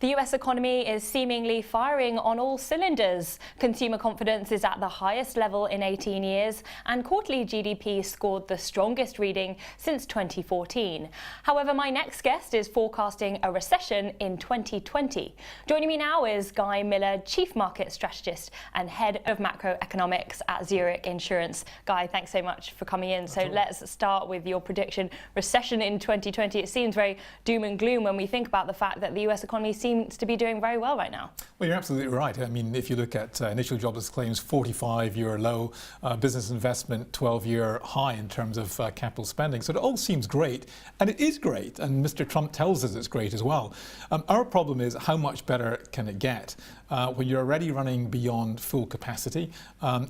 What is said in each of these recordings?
The US economy is seemingly firing on all cylinders. Consumer confidence is at the highest level in 18 years, and quarterly GDP scored the strongest reading since 2014. However, my next guest is forecasting a recession in 2020. Joining me now is Guy Miller, Chief Market Strategist and Head of Macroeconomics at Zurich Insurance. Guy, thanks so much for coming in. So let's start with your prediction. Recession in 2020. It seems very doom and gloom when we think about the fact that the US economy seems to be doing very well right now. Well, you're absolutely right. I mean, if you look at initial jobless claims, 45-year low, business investment, 12-year high in terms of capital spending. So it all seems great, and it is great, and Mr. Trump tells us it's great as well. Our problem is how much better can it get? When you're already running beyond full capacity,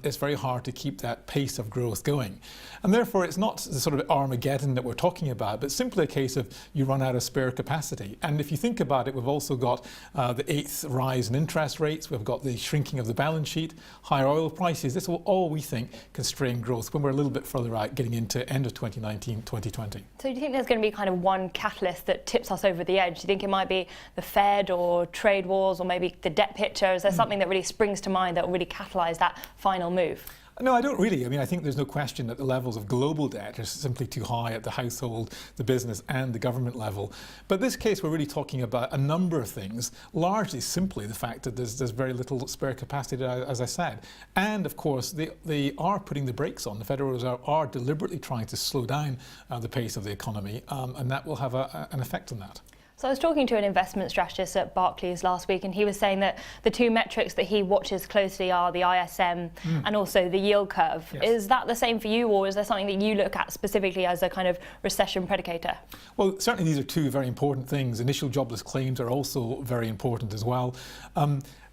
it's very hard to keep that pace of growth going. And therefore, it's not the sort of Armageddon that we're talking about, but simply a case of you run out of spare capacity. And if you think about it, we've also got the 8th rise in interest rates, we've got the shrinking of the balance sheet, higher oil prices. This will all, we think, constrain growth when we're a little bit further out, getting into end of 2019, 2020. So do you think there's going to be kind of one catalyst that tips us over the edge? Do you think it might be the Fed or trade wars or maybe the debt picture? Is there something that really springs to mind that will really catalyse that final move? No, I don't really. I mean, I think there's no question that the levels of global debt are simply too high at the household, the business and the government level. But in this case, we're really talking about a number of things, largely simply the fact that there's very little spare capacity, as I said. And of course, they are putting the brakes on. The Federal Reserve are deliberately trying to slow down the pace of the economy, and that will have an effect on that. So I was talking to an investment strategist at Barclays last week, and he was saying that the two metrics that he watches closely are the ISM and also the yield curve. Yes. Is that the same for you, or is there something that you look at specifically as a kind of recession predicator? Well, certainly these are two very important things. Initial jobless claims are also very important as well.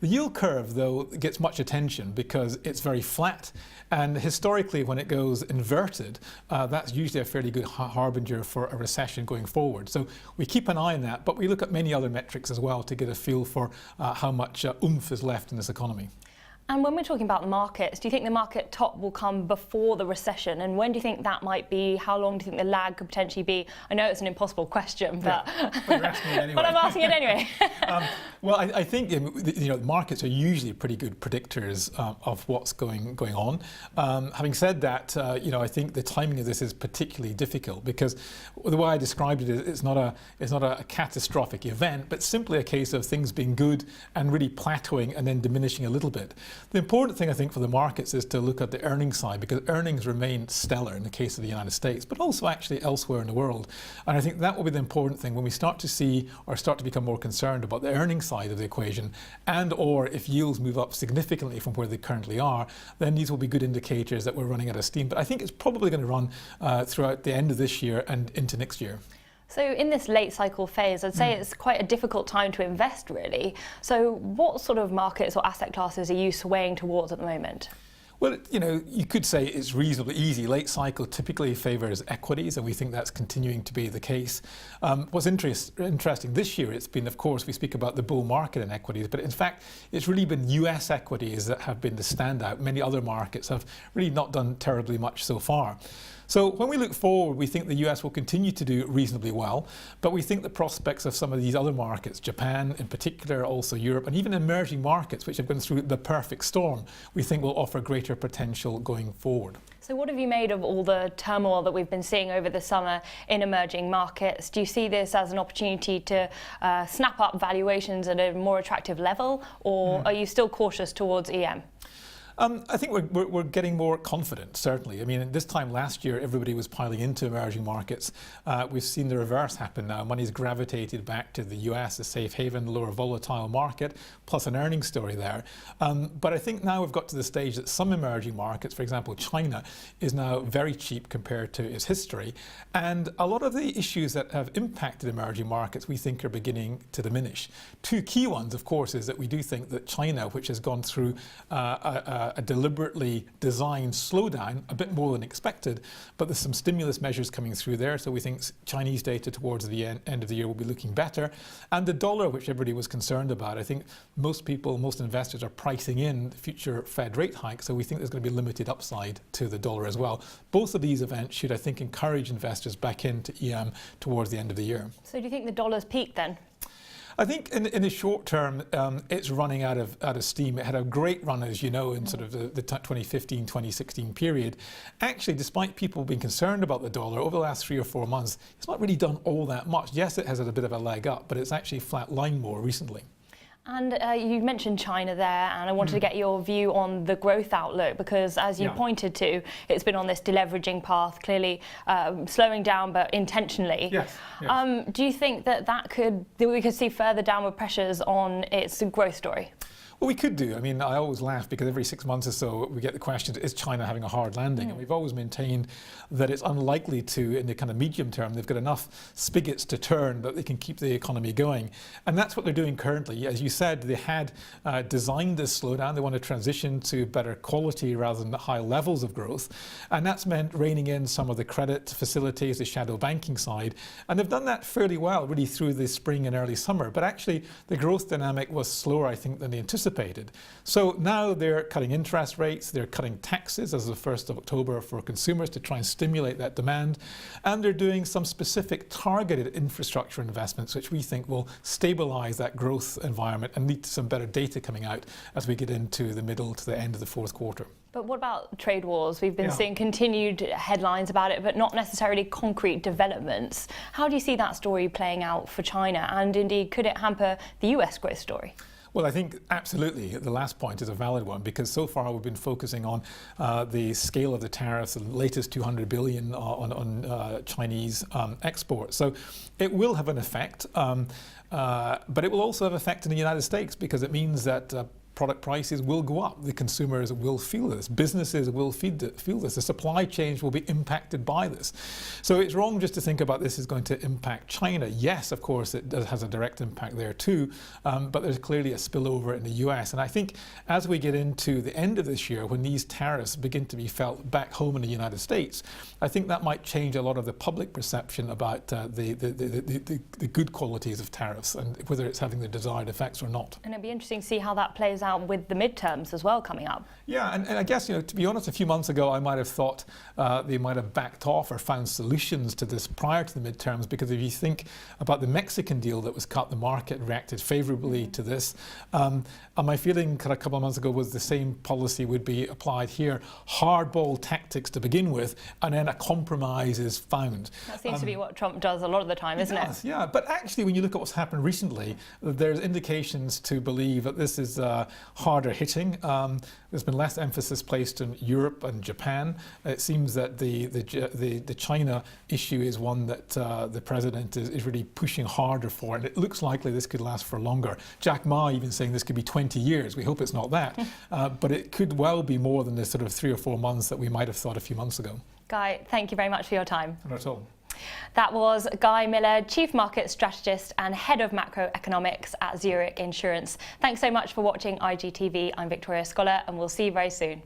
The yield curve, though, gets much attention because it's very flat, and historically when it goes inverted, that's usually a fairly good harbinger for a recession going forward. So we keep an eye on that, but we look at many other metrics as well to get a feel for how much oomph is left in this economy. And when we're talking about the markets, do you think the market top will come before the recession? And when do you think that might be? How long do you think the lag could potentially be? I know it's an impossible question, but, but you're asking it anyway. But I'm asking it anyway. Well, I think markets are usually pretty good predictors of what's going on. Having said that, I think the timing of this is particularly difficult because the way I described it is it's not a catastrophic event, but simply a case of things being good and really plateauing and then diminishing a little bit. The important thing, I think, for the markets is to look at the earnings side, because earnings remain stellar in the case of the United States, but also actually elsewhere in the world. And I think that will be the important thing when we start to see or start to become more concerned about the earnings side of the equation, and or if yields move up significantly from where they currently are, then these will be good indicators that we're running out of steam. But I think it's probably going to run throughout the end of this year and into next year. So in this late cycle phase, I'd say it's quite a difficult time to invest, really. So what sort of markets or asset classes are you swaying towards at the moment? Well, you could say it's reasonably easy. Late cycle typically favours equities, and we think that's continuing to be the case. What's interesting this year, it's been, of course, we speak about the bull market in equities, but in fact, it's really been US equities that have been the standout. Many other markets have really not done terribly much so far. So when we look forward, we think the US will continue to do reasonably well, but we think the prospects of some of these other markets, Japan in particular, also Europe, and even emerging markets, which have gone through the perfect storm, we think will offer greater potential going forward. So what have you made of all the turmoil that we've been seeing over the summer in emerging markets? Do you see this as an opportunity to snap up valuations at a more attractive level, or are you still cautious towards EM? I think we're getting more confident, certainly. I mean, this time last year, everybody was piling into emerging markets. We've seen the reverse happen now. Money's gravitated back to the US, a safe haven, lower volatile market, plus an earnings story there. But I think now we've got to the stage that some emerging markets, for example, China, is now very cheap compared to its history. And a lot of the issues that have impacted emerging markets, we think, are beginning to diminish. Two key ones, of course, is that we do think that China, which has gone through a deliberately designed slowdown, a bit more than expected, but there's some stimulus measures coming through there, so we think Chinese data towards the end of the year will be looking better. And the dollar, which everybody was concerned about, I think most investors are pricing in future Fed rate hikes, so we think there's going to be limited upside to the dollar as well. Both of these events should, I think, encourage investors back into EM towards the end of the year. So do you think the dollar's peaked then? I think in the short term, it's running out of steam. It had a great run, as you know, in sort of the 2015, 2016 period. Actually, despite people being concerned about the dollar, over the last 3 or 4 months, it's not really done all that much. Yes, it has had a bit of a leg up, but it's actually flatlined more recently. And you mentioned China there, and I wanted to get your view on the growth outlook, because as you pointed to, it's been on this deleveraging path, clearly slowing down, but intentionally. Yes. Do you think that we could see further downward pressures on its growth story? Well, we could do. I mean, I always laugh because every 6 months or so we get the question, is China having a hard landing? And we've always maintained that it's unlikely to in the kind of medium term. They've got enough spigots to turn that they can keep the economy going. And that's what they're doing currently. As you said, they had designed this slowdown. They want to transition to better quality rather than high levels of growth. And that's meant reining in some of the credit facilities, the shadow banking side. And they've done that fairly well, really, through the spring and early summer. But actually, the growth dynamic was slower, I think, than they anticipated. So now they're cutting interest rates, they're cutting taxes as of the 1st of October for consumers to try and stimulate that demand, and they're doing some specific targeted infrastructure investments which we think will stabilize that growth environment and lead to some better data coming out as we get into the middle to the end of the fourth quarter. But what about trade wars? We've been seeing continued headlines about it, but not necessarily concrete developments. How do you see that story playing out for China? And indeed, could it hamper the US growth story? Well, I think absolutely the last point is a valid one, because so far we've been focusing on the scale of the tariffs, the latest 200 billion on Chinese exports. So it will have an effect, but it will also have an effect in the United States, because it means that product prices will go up. The consumers will feel this. Businesses will feel this. The supply chains will be impacted by this. So it's wrong just to think about this is going to impact China. Yes, of course, it has a direct impact there too, but there's clearly a spillover in the US. And I think as we get into the end of this year, when these tariffs begin to be felt back home in the United States, I think that might change a lot of the public perception about the good qualities of tariffs and whether it's having the desired effects or not. And it'd be interesting to see how that plays out with the midterms as well coming up. Yeah, and I guess, to be honest, a few months ago I might have thought they might have backed off or found solutions to this prior to the midterms, because if you think about the Mexican deal that was cut, the market reacted favorably to this. And my feeling a couple of months ago was the same policy would be applied here. Hardball tactics to begin with, and then a compromise is found. That seems to be what Trump does a lot of the time, isn't it? Yeah, but actually when you look at what's happened recently, there's indications to believe that this is harder hitting. There's been less emphasis placed on Europe and Japan. It seems that the China issue is one that the president is really pushing harder for, and it looks likely this could last for longer. Jack Ma even saying this could be 20 years. We hope it's not that, but it could well be more than the sort of 3 or 4 months that we might have thought a few months ago. Guy, thank you very much for your time. Not at all. That was Guy Miller, Chief Market Strategist and Head of Macroeconomics at Zurich Insurance. Thanks so much for watching IGTV. I'm Victoria Scholar, and we'll see you very soon.